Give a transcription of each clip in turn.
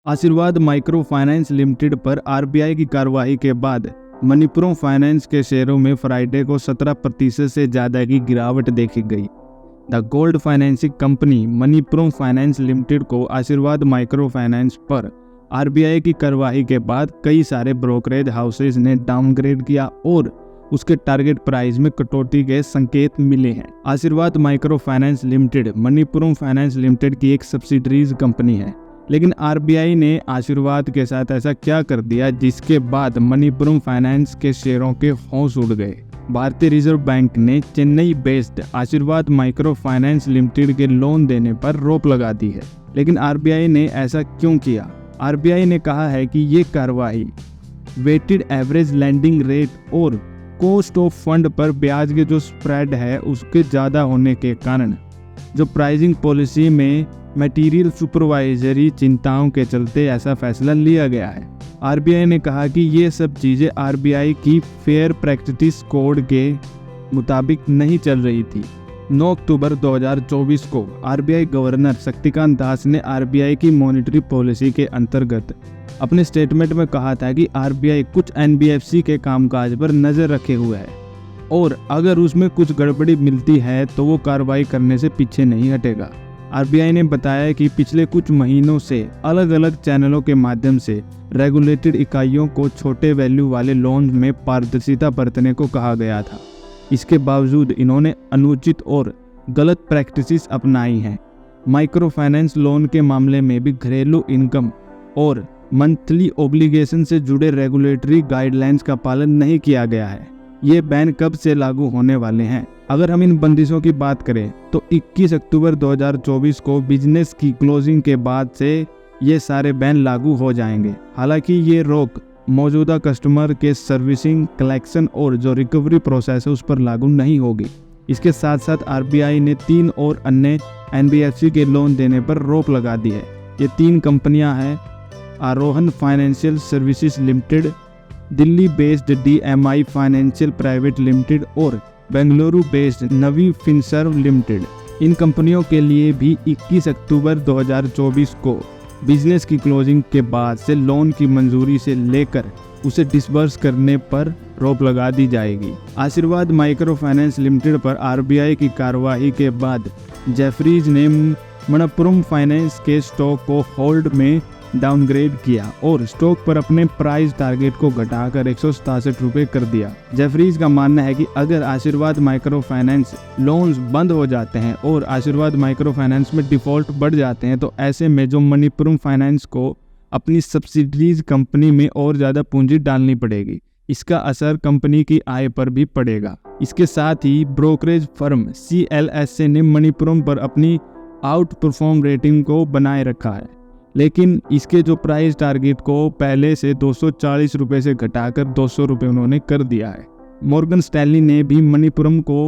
आशीर्वाद micro finance limited पर RBI की कार्रवाई के बाद मणिपुरम फाइनेंस के शेयरों में फ्राइडे को 17% से ज़्यादा की गिरावट देखी गई। The gold financing company Manappuram finance limited को आशीर्वाद माइक्रो फाइनेंस पर आरबीआई की कार्रवाई के बाद कई सारे ब्रोकरेज हाउसेज ने डाउनग्रेड किया और उसके टारगेट प्राइस में कटौती के संकेत मिले हैं। Asirvad micro finance limited Manappuram finance limited की एक सब्सिडरीज कंपनी है, लेकिन आरबीआई ने आशीर्वाद के साथ ऐसा क्या कर दिया जिसके बाद मणिपुरम फाइनेंस के शेयरों के होश उड़ गए। भारतीय रिजर्व बैंक ने चेन्नई बेस्ड आशीर्वाद माइक्रो फाइनेंस लिमिटेड के लोन देने पर रोक लगा दी है, लेकिन आरबीआई ने ऐसा क्यों किया? आरबीआई ने कहा है कि ये कार्रवाई वेटेड एवरेज लैंडिंग रेट और कॉस्ट ऑफ फंड पर ब्याज के जो स्प्रेड है उसके ज़्यादा होने के कारण जो प्राइसिंग पॉलिसी में मटेरियल सुपरवाइजरी चिंताओं के चलते ऐसा फैसला लिया गया है। आरबीआई ने कहा कि ये सब चीज़ें आरबीआई की फेयर प्रैक्टिस कोड के मुताबिक नहीं चल रही थी। 9 अक्टूबर 2024 को आरबीआई गवर्नर शक्तिकांत दास ने आरबीआई की मॉनेटरी पॉलिसी के अंतर्गत अपने स्टेटमेंट में कहा था कि आरबीआई कुछ एनबीएफसी के कामकाज पर नज़र रखे हुए है और अगर उसमें कुछ गड़बड़ी मिलती है तो वो कार्रवाई करने से पीछे नहीं हटेगा। आरबीआई ने बताया कि पिछले कुछ महीनों से अलग अलग चैनलों के माध्यम से रेगुलेटेड इकाइयों को छोटे वैल्यू वाले लोन में पारदर्शिता बरतने को कहा गया था। इसके बावजूद इन्होंने अनुचित और गलत प्रैक्टिसेस अपनाई हैं। माइक्रो फाइनेंस लोन के मामले में भी घरेलू इनकम और मंथली ओब्लिगेशन से जुड़े रेगुलेटरी गाइडलाइंस का पालन नहीं किया गया है। ये बैन कब से लागू होने वाले हैं? अगर हम इन बंदिशों की बात करें तो 21 अक्टूबर 2024 को बिजनेस की क्लोजिंग के बाद से ये सारे बैन लागू हो जाएंगे। हालांकि ये रोक मौजूदा कस्टमर के सर्विसिंग, कलेक्शन और जो रिकवरी प्रोसेस है उस पर लागू नहीं होगी। इसके साथ साथ आरबीआई ने 3 और अन्य एनबीएफसी के लोन देने पर रोक लगा दी है। ये 3 कंपनियां हैं Arohan financial services limited, Delhi based DMI financial private limited और बेंगलुरु बेस्ड नवी फिनसर्व लिमिटेड। इन कंपनियों के लिए भी 21 अक्टूबर 2024 को बिजनेस की क्लोजिंग के बाद से लोन की मंजूरी से लेकर उसे डिसबर्स करने पर रोक लगा दी जाएगी। आशीर्वाद माइक्रो फाइनेंस लिमिटेड पर आरबीआई की कार्रवाई के बाद जेफरीज ने मणिपुरम फाइनेंस के स्टॉक को होल्ड में डाउनग्रेड किया और स्टॉक पर अपने प्राइस टारगेट को घटाकर 167 रुपये कर दिया। जेफरीज का मानना है कि अगर आशीर्वाद माइक्रो फाइनेंस लोन्स बंद हो जाते हैं और आशीर्वाद माइक्रो फाइनेंस में डिफॉल्ट बढ़ जाते हैं तो ऐसे में जो मणिपुरम फाइनेंस को अपनी सब्सिडीज कंपनी में और ज़्यादा पूंजी डालनी पड़ेगी। इसका असर कंपनी की आय पर भी पड़ेगा। इसके साथ ही ब्रोकरेज फर्म CLSA ने मणिपुरम पर अपनी आउट परफॉर्म रेटिंग को बनाए रखा है, लेकिन इसके जो प्राइस टारगेट को पहले से 240 रुपये से घटाकर 200 रुपये उन्होंने कर दिया है। मॉर्गन स्टैनली ने भी मणिपुरम को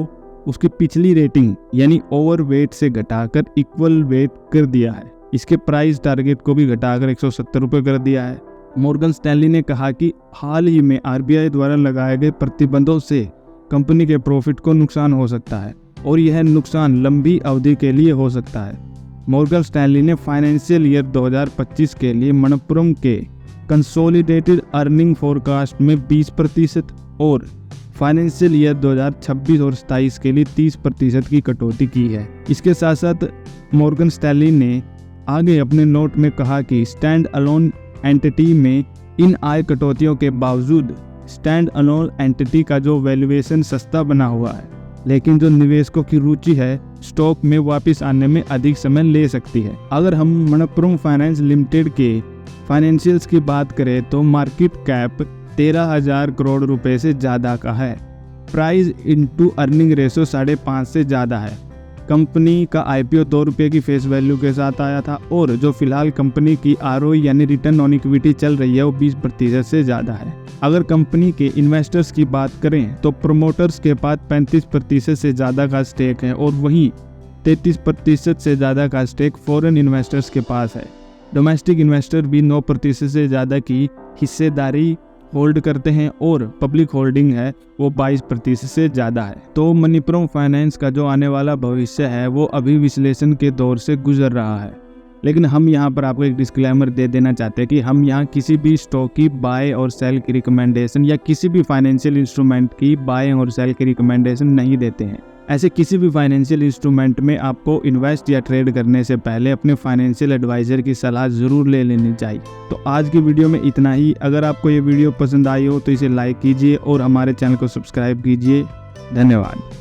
उसकी पिछली रेटिंग यानी ओवरवेट से घटाकर इक्वल वेट कर दिया है। इसके प्राइस टारगेट को भी घटाकर 170 रुपये कर दिया है। मॉर्गन स्टैनली ने कहा कि हाल ही में आरबीआई द्वारा लगाए गए प्रतिबंधों से कंपनी के प्रॉफिट को नुकसान हो सकता है और यह नुकसान लंबी अवधि के लिए हो सकता है। मॉर्गन स्टैनली ने फाइनेंशियल ईयर 2025 के लिए मणिपुरम के कंसोलिडेटेड अर्निंग फोरकास्ट में 20% और फाइनेंशियल ईयर 2026 और 27 के लिए 30% की कटौती की है। इसके साथ साथ मॉर्गन स्टैनली ने आगे अपने नोट में कहा कि स्टैंड अलोन एंटिटी में इन आय कटौतियों के बावजूद स्टैंड अलोन एंटिटी का जो वैल्यूएशन सस्ता बना हुआ है, लेकिन जो निवेशकों की रुचि है स्टॉक में वापस आने में अधिक समय ले सकती है। अगर हम मणिपुरम फाइनेंस लिमिटेड के फाइनेंशियल्स की बात करें तो मार्केट कैप 13,000 करोड़ रुपए से ज़्यादा का है। प्राइस इनटू अर्निंग रेशो 5.5 से ज़्यादा है। कंपनी का आईपीओ 2 रुपये की फेस वैल्यू के साथ आया था और जो फिलहाल कंपनी की आरओई यानी रिटर्न ऑन इक्विटी चल रही है वो 20% से ज़्यादा है। अगर कंपनी के इन्वेस्टर्स की बात करें तो प्रमोटर्स के पास 35% से ज़्यादा का स्टेक है और वहीं 33% से ज़्यादा का स्टेक फॉरेन इन्वेस्टर्स के पास है। डोमेस्टिक इन्वेस्टर भी 9% से ज़्यादा की हिस्सेदारी होल्ड करते हैं और पब्लिक होल्डिंग है वो 22% से ज़्यादा है। तो मणिपुरम फाइनेंस का जो आने वाला भविष्य है वो अभी विश्लेषण के दौर से गुजर रहा है। लेकिन हम यहाँ पर आपको एक डिस्क्लेमर दे देना चाहते हैं कि हम यहाँ किसी भी स्टॉक की बाय और सेल की रिकमेंडेशन या किसी भी फाइनेंशियल इंस्ट्रूमेंट की बाय और सेल की रिकमेंडेशन नहीं देते हैं। ऐसे किसी भी फाइनेंशियल इंस्ट्रूमेंट में आपको इन्वेस्ट या ट्रेड करने से पहले अपने फाइनेंशियल एडवाइजर की सलाह ज़रूर ले लेनी चाहिए। तो आज की वीडियो में इतना ही। अगर आपको ये वीडियो पसंद आई हो तो इसे लाइक कीजिए और हमारे चैनल को सब्सक्राइब कीजिए। धन्यवाद।